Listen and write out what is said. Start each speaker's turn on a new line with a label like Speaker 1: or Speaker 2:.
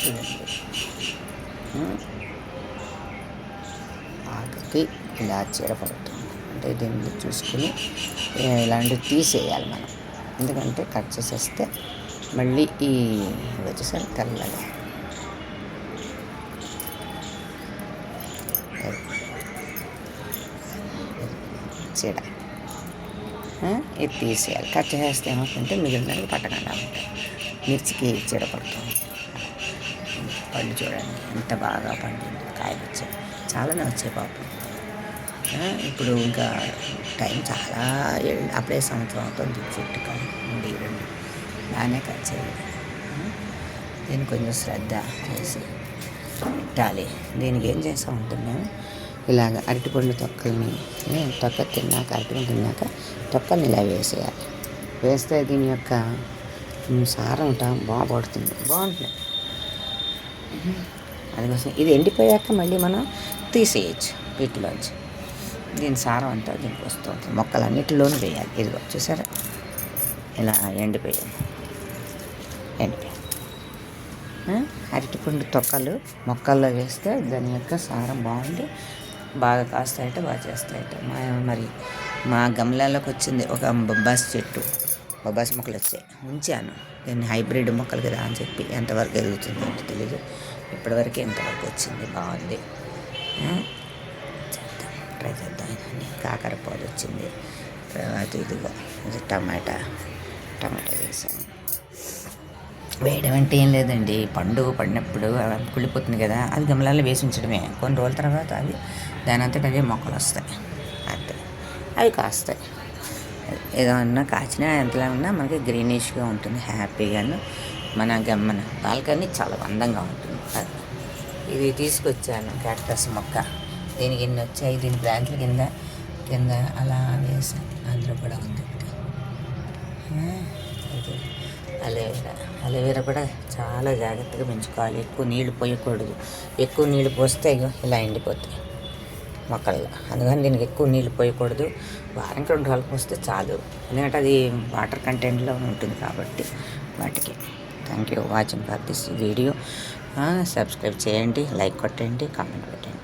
Speaker 1: ఇదండి. ఆకుకి ఇలా చీడ పడుతుంది అంటే దీన్ని చూసుకుని ఇలాంటివి తీసేయాలి మనం. ఎందుకంటే కట్ చేసేస్తే మళ్ళీ ఈ వచ్చేసరి తెల్లగా చీడ ఇది తీసేయాలి. కట్ చేస్తే ఏమవుతుంటే మిగిలిన పట్టకుండా ఉంటాయి. మిర్చికి చీడ పడుతుంది. పళ్ళు చూడండి ఎంత బాగా పండింది. కాయలు వచ్చాయి, చాలానే వచ్చాయి పాపం. ఇప్పుడు ఇంకా టైం చాలా అప్పుడే సంవత్సరం అవుతుంది. చెట్టు కానీ 2 బాగానే కట్ చేయాలి. దీన్ని కొంచెం శ్రద్ధ చేసి పెట్టాలి. దీనికి ఏం చేస్తూ ఉంటున్నాము, ఇలాగ అరటిపండు తొక్కల్ని తొక్క తిన్నాక అరటిపండు తిన్నాక తొక్కల్ని ఇలా వేసేయాలి. వేస్తే దీని యొక్క సారం బాగుంటుంది. అందుకోసం ఇది ఎండిపోయాక మళ్ళీ మనం తీసేయచ్చు వీటిలోంచి. దీని సారం అంతా దీనికి వస్తూ ఉంటుంది. మొక్కలన్నిటిలోనూ వేయాలి. ఇదిగో చూసారా ఇలా ఎండిపోయాయి. అరటిపండు తొక్కలు మొక్కల్లో వేస్తే దాని యొక్క సారం బాగుండి బాగా కాస్తాయట, బాగా చేస్తాయట. మరి మా గమలాల్లోకి వచ్చింది ఒక బొబ్బాసి చెట్టు. బొబ్బాసి మొక్కలు వచ్చాయి, ఉంచాను. దీన్ని హైబ్రిడ్ మొక్కలు కదా అని చెప్పి ఎంతవరకు ఎదుగుతుంది అంటే తెలీదు. ఇప్పటివరకు ఎంతవరకు వచ్చింది, బాగుంది. చేద్దాం, ట్రై చేద్దాం. కాకర పాలు వచ్చింది. తర్వాత ఇదిగో ఇది టమాటా వేసాను. వేయడం అంటే ఏం లేదండి, పడినప్పుడు కుళ్ళిపోతుంది కదా, అది గమలాల్లో వేసి ఉంచడమే. కొన్ని రోజుల తర్వాత అవి దాని అంతటా అవే మొక్కలు వస్తాయి. అంతే, అవి కాస్తాయి. ఏదన్నా కాచినా ఎంతలా ఉన్నా మనకి గ్రీనిష్గా ఉంటుంది. హ్యాపీగాను మన బాల్కనీ చాలా అందంగా ఉంటుంది. ఇది తీసుకొచ్చాను క్యాక్టస్ మొక్క. దీనికి ఎన్ని వచ్చాయి, దీని బ్రాంచ్ల కింద అలా వేసాను. అందులో కూడా ఉంది ఇది అలోవెరా కూడా చాలా జాగ్రత్తగా పెంచుకోవాలి. ఎక్కువ నీళ్లు పోయకూడదు. ఎక్కువ నీళ్లు పోస్తే ఇలా ఎండిపోతాయి మొక్కల్లో. అందుకని దీనికి ఎక్కువ నీళ్లు పోయకూడదు. వారానికి 2 రోజులు పోస్తే చాలు. ఎందుకంటే అది వాటర్ కంటెంట్లో ఉంటుంది కాబట్టి వాటికి. Thank you watching for this video. Subscribe చేయండి, లైక్ కొట్టండి, కామెంట్ పెట్టండి.